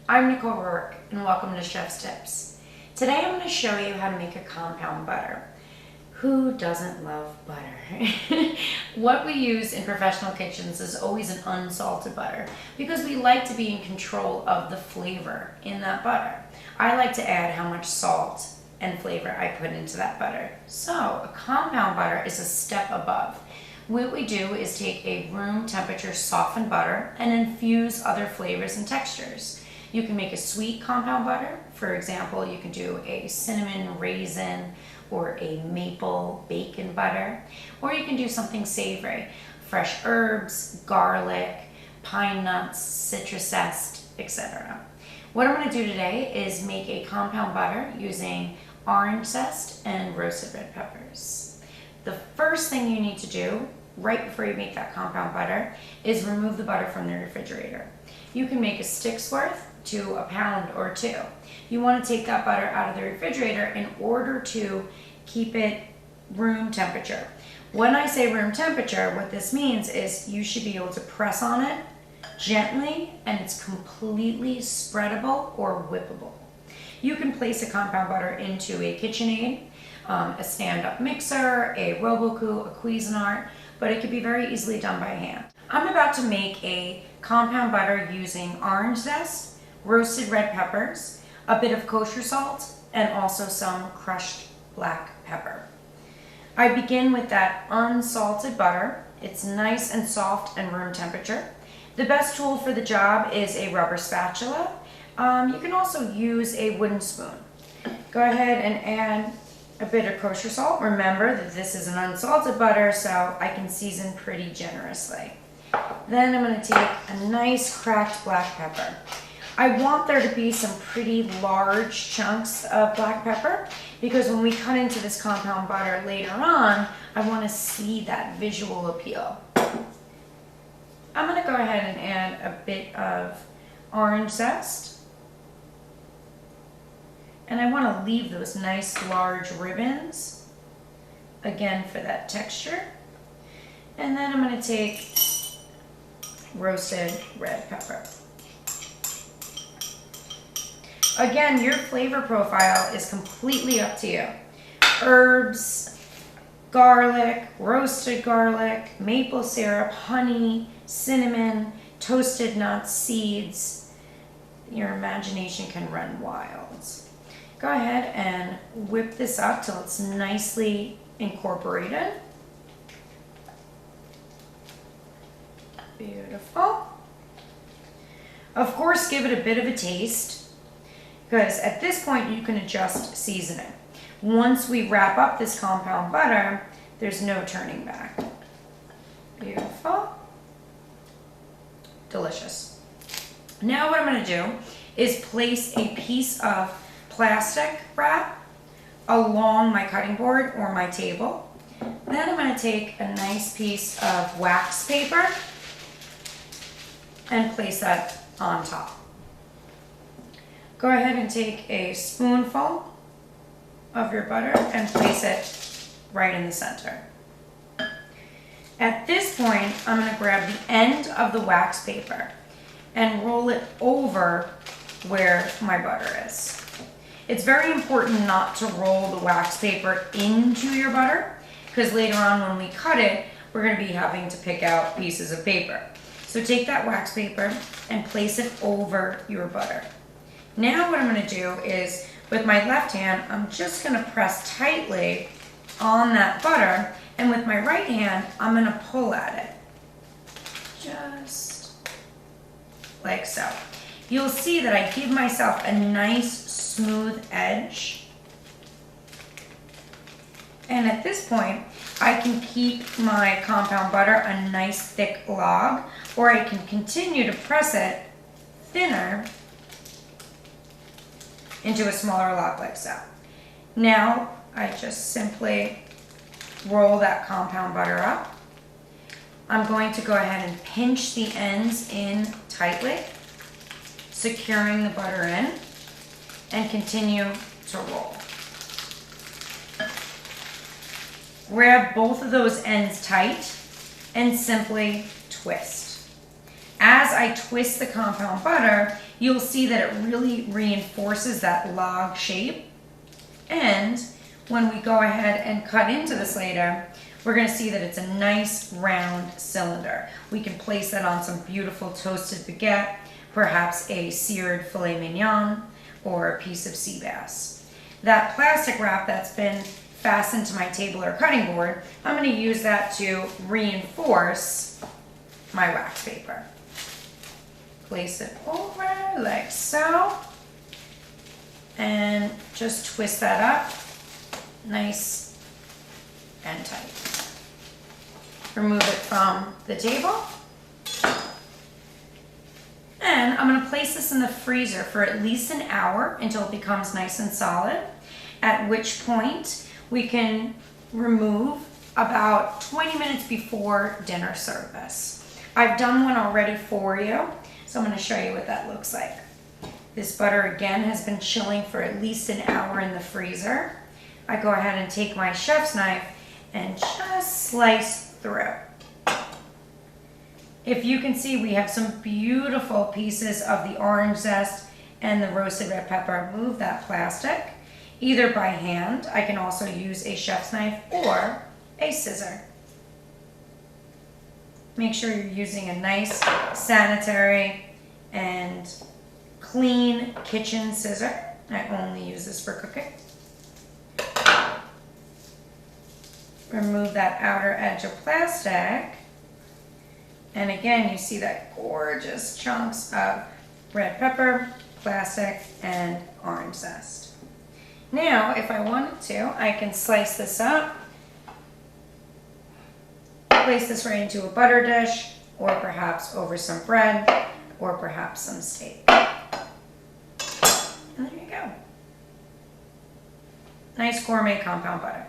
I'm Nicole Roarke and welcome to Chef's Tips. Today I'm going to show you how to make a compound butter. Who doesn't love butter? What we use in professional kitchens is always an unsalted butter because we like to be in control of the flavor in that butter. I like to add how much salt and flavor I put into that butter. So a compound butter is a step above. What we do is take a room temperature softened butter and infuse other flavors and textures. You can make a sweet compound butter. For example, you can do a cinnamon raisin or a maple bacon butter, or you can do something savory, fresh herbs, garlic, pine nuts, citrus zest, etc. What I'm going to do today is make a compound butter using orange zest and roasted red peppers. The first thing you need to do right before you make that compound butter is remove the butter from the refrigerator. You can make a stick's worth to a pound or two. You want to take that butter out of the refrigerator in order to keep it room temperature. When I say room temperature, what this means is you should be able to press on it gently and it's completely spreadable or whippable. You can place a compound butter into a KitchenAid, a stand-up mixer, a Robocoo, a Cuisinart, but it can be very easily done by hand. I'm about to make a compound butter using orange zest, roasted red peppers, a bit of kosher salt, and also some crushed black pepper. I begin with that unsalted butter. It's nice and soft and room temperature. The best tool for the job is a rubber spatula. You can also use a wooden spoon. Go ahead and add a bit of kosher salt. Remember that this is an unsalted butter, so I can season pretty generously. Then I'm going to take a nice cracked black pepper. I want there to be some pretty large chunks of black pepper because when we cut into this compound butter later on, I want to see that visual appeal. I'm going to go ahead and add a bit of orange zest. And I want to leave those nice large ribbons, again for that texture. And then I'm going to take roasted red pepper. Again, your flavor profile is completely up to you. Herbs, garlic, roasted garlic, maple syrup, honey, cinnamon, toasted nuts, seeds. Your imagination can run wild. Go ahead and whip this up till it's nicely incorporated. Beautiful. Of course, give it a bit of a taste, because at this point you can adjust seasoning. Once we wrap up this compound butter, there's no turning back. Beautiful. Delicious. Now what I'm going to do is place a piece of plastic wrap along my cutting board or my table. Then I'm going to take a nice piece of wax paper and place that on top. Go ahead and take a spoonful of your butter and place it right in the center. At this point, I'm going to grab the end of the wax paper and roll it over where my butter is. It's very important not to roll the wax paper into your butter because later on when we cut it, we're going to be having to pick out pieces of paper. So take that wax paper and place it over your butter. Now what I'm going to do is, with my left hand, I'm just going to press tightly on that butter, and with my right hand, I'm going to pull at it. Just like so. You'll see that I give myself a nice smooth edge. And at this point, I can keep my compound butter a nice thick log, or I can continue to press it thinner into a smaller log like so. Now I just simply roll that compound butter up. I'm going to go ahead and pinch the ends in tightly, securing the butter in, and continue to roll. Grab both of those ends tight and simply twist. As I twist the compound butter, you'll see that it really reinforces that log shape. And when we go ahead and cut into this later, we're going to see that it's a nice round cylinder. We can place that on some beautiful toasted baguette, perhaps a seared filet mignon, or a piece of sea bass. That plastic wrap that's been fastened to my table or cutting board, I'm going to use that to reinforce my wax paper. Place it over like so, and just twist that up nice and tight. Remove it from the table. And I'm going to place this in the freezer for at least an hour until it becomes nice and solid, at which point we can remove about 20 minutes before dinner service. I've done one already for you, so I'm going to show you what that looks like. This butter again has been chilling for at least an hour in the freezer. I go ahead and take my chef's knife and just slice through. If you can see, we have some beautiful pieces of the orange zest and the roasted red pepper. Move that plastic, either by hand. I can also use a chef's knife or a scissor. Make sure you're using a nice, sanitary, and clean kitchen scissor. I only use this for cooking. Remove that outer edge of plastic. And again, you see that gorgeous chunks of red pepper, plastic, and orange zest. Now, if I wanted to, I can slice this up, place this right into a butter dish, or perhaps over some bread, or perhaps some steak. And there you go. Nice gourmet compound butter.